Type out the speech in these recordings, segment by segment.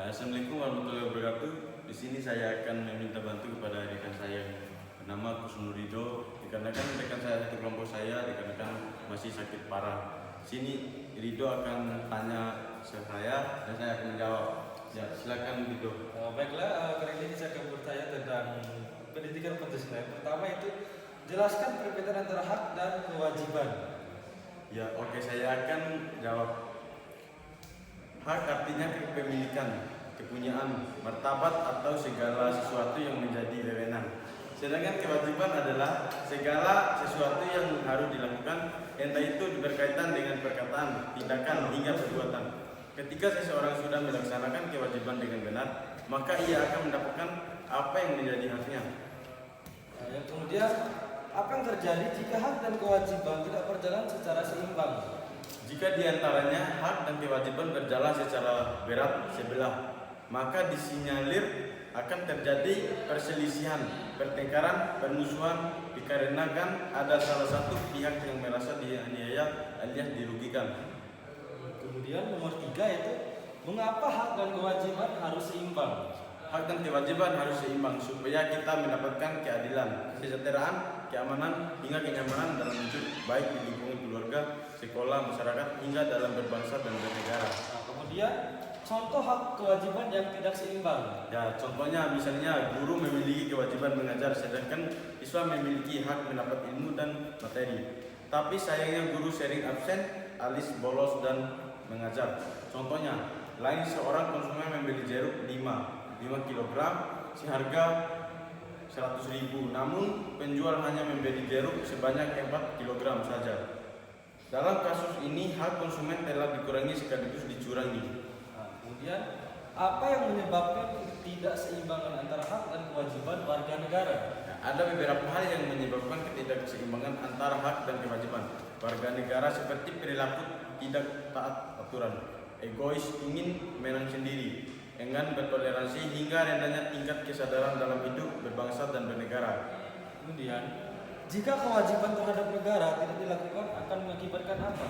Assalamualaikum warahmatullahi wabarakatuh. Di sini saya akan meminta bantu kepada rekan saya yang bernama Kusnur Ridho. Dikarenakan rekan saya satu kelompok saya dikarenakan masih sakit parah. Sini Ridho akan tanya saya dan saya akan menjawab. Ya, silakan Ridho. Baiklah, kali ini saya akan bertanya tentang pendidikan Pancasila. Yang pertama itu jelaskan perbedaan antara hak dan kewajiban. Ya, oke, saya akan jawab. Hak artinya kepemilikan, kepunyaan, martabat atau segala sesuatu yang menjadi wewenang. Sedangkan kewajiban adalah segala sesuatu yang harus dilakukan, entah itu berkaitan dengan perkataan, tindakan, hingga perbuatan. Ketika seseorang sudah melaksanakan kewajiban dengan benar, maka ia akan mendapatkan apa yang menjadi haknya. Yang kemudian, apa yang terjadi jika hak dan kewajiban tidak berjalan secara seimbang? Jika diantaranya hak dan kewajiban berjalan secara berat sebelah, maka disinyalir akan terjadi perselisihan, pertengkaran, permusuhan dikarenakan ada salah satu pihak yang merasa dianiaya alias dirugikan. Kemudian nomor 3 itu mengapa hak dan kewajiban harus seimbang? Hak dan kewajiban harus seimbang supaya kita mendapatkan keadilan, kesejahteraan, keamanan, hingga kenyamanan dalam hidup, baik di lingkungan keluarga, sekolah, masyarakat, hingga dalam berbangsa dan bernegara. Kemudian contoh hak kewajiban yang tidak seimbang. Ya, contohnya misalnya guru memiliki kewajiban mengajar, sedangkan siswa memiliki hak mendapat ilmu dan materi. Tapi sayangnya guru sering absen, alias bolos dan mengajar. Contohnya, lain seorang konsumen membeli jeruk 5 kg seharga 100.000, namun penjual hanya membeli jeruk sebanyak 4 kg saja. Dalam kasus ini hak konsumen telah dikurangi sekaligus dicurangi. Kemudian apa yang menyebabkan ketidakseimbangan antara hak dan kewajiban warga negara? Ada beberapa hal yang menyebabkan ketidakseimbangan antara hak dan kewajiban warga negara, seperti perilaku tidak taat aturan, egois, ingin menang sendiri, enggan bertoleransi, hingga rendahnya tingkat kesadaran dalam hidup, berbangsa dan bernegara. Kemudian, jika kewajiban terhadap negara tidak dilakukan akan mengakibatkan apa?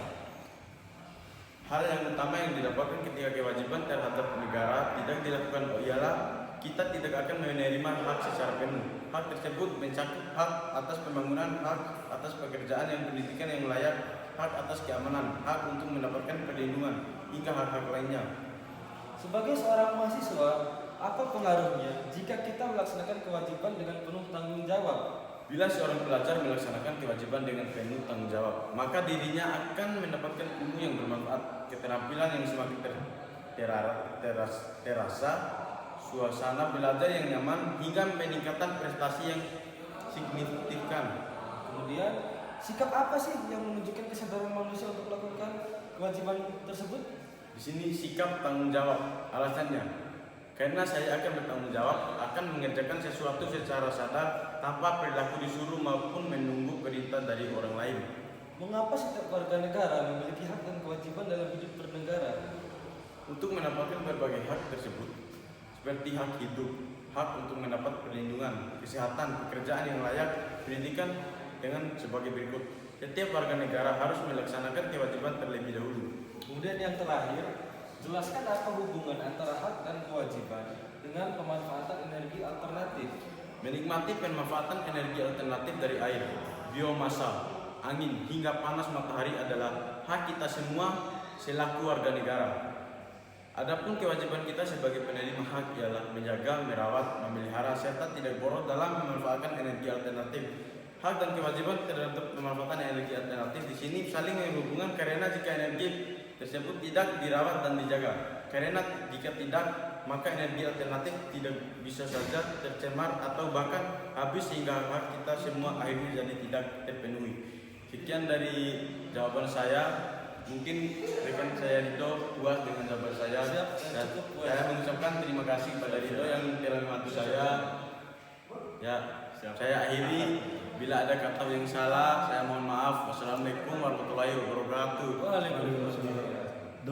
Hal yang utama yang didapatkan ketika kewajiban terhadap negara tidak dilakukan ialah kita tidak akan menerima hak secara penuh. Hak tersebut mencakup hak atas pembangunan, hak atas pekerjaan yang pendidikan yang layak, hak atas keamanan, hak untuk mendapatkan perlindungan, hingga hak-hak lainnya. Sebagai seorang mahasiswa, apa pengaruhnya jika kita melaksanakan kewajiban dengan penuh tanggung jawab? Bila seorang pelajar melaksanakan kewajiban dengan penuh tanggung jawab, maka dirinya akan mendapatkan ilmu yang bermanfaat, keterampilan yang semakin terasa, suasana belajar yang nyaman, hingga meningkatkan prestasi yang signifikan. Kemudian, sikap apa sih yang menunjukkan kesadaran manusia untuk melakukan kewajiban tersebut? Di sini sikap tanggung jawab. Alasannya, karena saya akan bertanggung jawab, akan mengerjakan sesuatu secara sadar tanpa perilaku disuruh maupun menunggu perintah dari orang lain. Mengapa setiap warga negara memiliki hak dan kewajiban dalam hidup bernegara? Untuk mendapatkan berbagai hak tersebut, seperti hak hidup, hak untuk mendapat perlindungan, kesehatan, pekerjaan yang layak, pendidikan, dengan sebagai berikut. Setiap warga negara harus melaksanakan kewajiban terlebih dahulu. Kemudian yang terakhir, jelaskan apa hubungan antara hak dan kewajiban dengan pemanfaatan energi alternatif. Menikmati pemanfaatan energi alternatif dari air, biomasa, angin, hingga panas matahari adalah hak kita semua selaku warga negara. Adapun kewajiban kita sebagai penerima hak ialah menjaga, merawat, memelihara, serta tidak boros dalam memanfaatkan energi alternatif. Hak dan kewajiban terhadap pemanfaatan energi alternatif di sini saling berhubungan, karena jika energi tersebut tidak dirawat dan dijaga, karena jika tidak, maka energi alternatif tidak bisa saja tercemar atau bahkan habis, sehingga hak kita semua akhirnya jadi tidak terpenuhi. Sekian dari jawaban saya. Mungkin rekan saya Ridho puas dengan jawaban saya. Dan saya mengucapkan terima kasih kepada Ridho yang telah membantu saya. Ya, saya akhiri. Bila ada kata yang salah, saya mohon maaf. Wassalamualaikum warahmatullahi wabarakatuh. Waalaikumsalam.